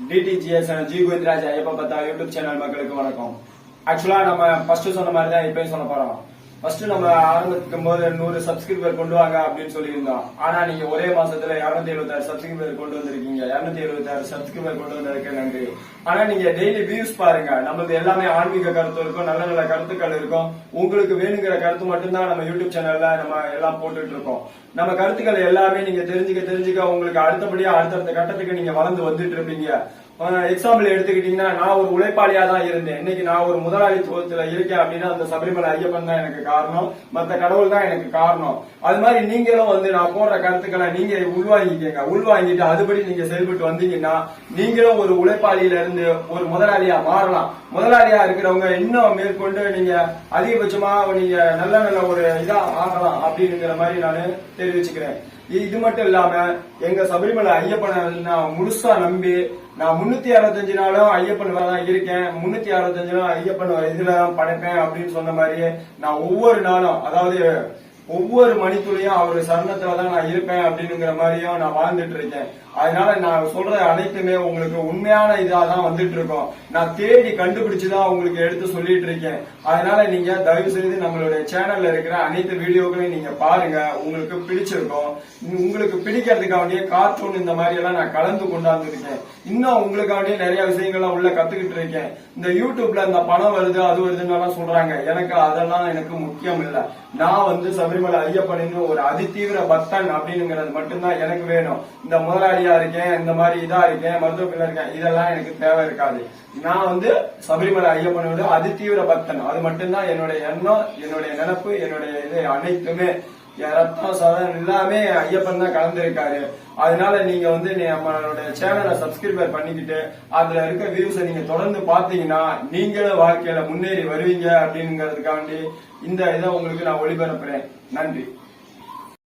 DTGS G Govindaraj Ayyappa பத்தா YouTube channel மக்களுக்கு வணக்கம். ஆக்சுவலா நம்ம ஃபர்ஸ்ட் சொன்ன மாதிரி தான் இப்பயும் சொல்ல போறோம். ஃபர்ஸ்ட் நம்ம ஆரம்பிக்கும் போது 100 சப்ஸ்கிரைபர் கொண்டு வாங்க அப்படின்னு சொல்லியிருந்தோம். ஆனா நீங்க ஒரே மாசத்துல 276 சப்ஸ்கிரைபர் கொண்டு வந்திருக்கீங்க. 276 சப்ஸ்கிரைபர் கொண்டு வந்ததுக்கு நன்றி. ஆனா நீங்க டெய்லி வியூஸ் பாருங்க. நமக்கு எல்லாமே ஆன்மீக கருத்து இருக்கும், நல்ல நல்ல கருத்துக்கள் இருக்கும். உங்களுக்கு வேணுங்கிற கருத்து மட்டும்தான் நம்ம யூடியூப் சேனல்ல நம்ம எல்லாம் போட்டுட்டு இருக்கோம். நம்ம கருத்துக்கள் எல்லாமே நீங்க தெரிஞ்சுக்க உங்களுக்கு அடுத்தபடியா அடுத்தடுத்த கட்டத்துக்கு நீங்க வளர்ந்து வந்துட்டு இருப்பீங்க. எக்ஸாம்பிள் எடுத்துக்கிட்டீங்கன்னா, நான் ஒரு உழைப்பாளியா தான் இருந்தேன். இன்னைக்கு நான் ஒரு முதலாளித்துவத்துல இருக்கேன் அப்படின்னா அந்த சபரிமலை ஐயப்பன் தான் எனக்கு காரணம், மத்த கடவுள் தான் எனக்கு காரணம். அது மாதிரி நீங்களும் நான் போடுற கருத்துக்களை நீங்க உள்வாங்கிட்டு அதுபடி நீங்க செயல்பட்டு வந்தீங்கன்னா நீங்களும் ஒரு உழைப்பாளியில இருந்து ஒரு முதலாளியா மாறலாம். முதலாளியா இருக்கிறவங்க இன்னும் மேற்கொண்டு நீங்க அதிகபட்சமா நீங்க நல்ல நல்ல ஒரு இதா ஆகலாம் அப்படிங்கிற மாதிரி நான் தெரிவிச்சுக்கிறேன். இது மட்டும் இல்லாம எங்க சபரிமலை ஐயப்பனை நான் முழுசா நம்பி நான் 365 நாளும் ஐயப்பன் தான் இருக்கேன். 365 நாள் ஐயப்பன் இதுலதான் படைப்பேன் அப்படின்னு சொன்ன மாதிரியே நான் ஒவ்வொரு நாளும், அதாவது ஒவ்வொரு மணித்துளையும் அவரு சரணத்துலதான் நான் இருப்பேன் அப்படிங்கிற மாதிரியும் நான் வாழ்ந்துட்டு இருக்கேன். அதனால நான் சொல்ற அனைத்துமே உங்களுக்கு உண்மையான இதாதான் வந்துட்டு இருக்கோம். நான் தேடி கண்டுபிடிச்சுதான் உங்களுக்கு எடுத்து சொல்லிட்டு இருக்கேன். அதனால நீங்க தயவு செய்து நம்மளுடைய சேனல்ல இருக்கிற அனைத்து வீடியோக்களையும் நீங்க பாருங்க. உங்களுக்கு பிடிச்சிருக்கும். உங்களுக்கு பிடிக்கிறதுக்காண்டியே கார்ட்டூன் இந்த மாதிரி எல்லாம் நான் கலந்து கொண்டாந்துருக்கேன். இன்னும் உங்களுக்காண்டியே நிறைய விஷயங்கள்லாம் உள்ள கத்துக்கிட்டு இருக்கேன். இந்த யூடியூப்ல இந்த பணம் வருது அது வருதுன்னு சொல்றாங்க. எனக்கு அதெல்லாம் எனக்கு முக்கியம் இல்ல. நான் சபரிமலை ஐயப்பனின் ஒரு அதிதீவிர பக்தன் அப்படிங்கிறது மட்டும்தான் எனக்கு வேணும். இந்த முதலாளியா இருக்கேன், இந்த மாதிரி இதா இருக்கேன், மருத்துவத்தில் இருக்கேன், இதெல்லாம் எனக்கு தேவை இருக்காது. நான் சபரிமலை ஐயப்பனோட அதிதீவிர பக்தன். அது மட்டும்தான் என்னுடைய எண்ணம், என்னுடைய நினைப்பு, என்னுடைய இது அனைத்துமே. ரத்தம் சதம் எல்லாமே ஐயப்பன் தான் கலந்துருக்காரு. அதனால நீங்க நம்மளோட சேனலை சப்ஸ்கிரைபர் பண்ணிக்கிட்டு அதுல இருக்க வியூஸை நீங்க தொடர்ந்து பாத்தீங்கன்னா நீங்களும் வாழ்க்கையில முன்னேறி வருவீங்க அப்படிங்கிறதுக்காண்டி இந்த இதை உங்களுக்கு நான் ஒளிபரப்புறேன். நன்றி.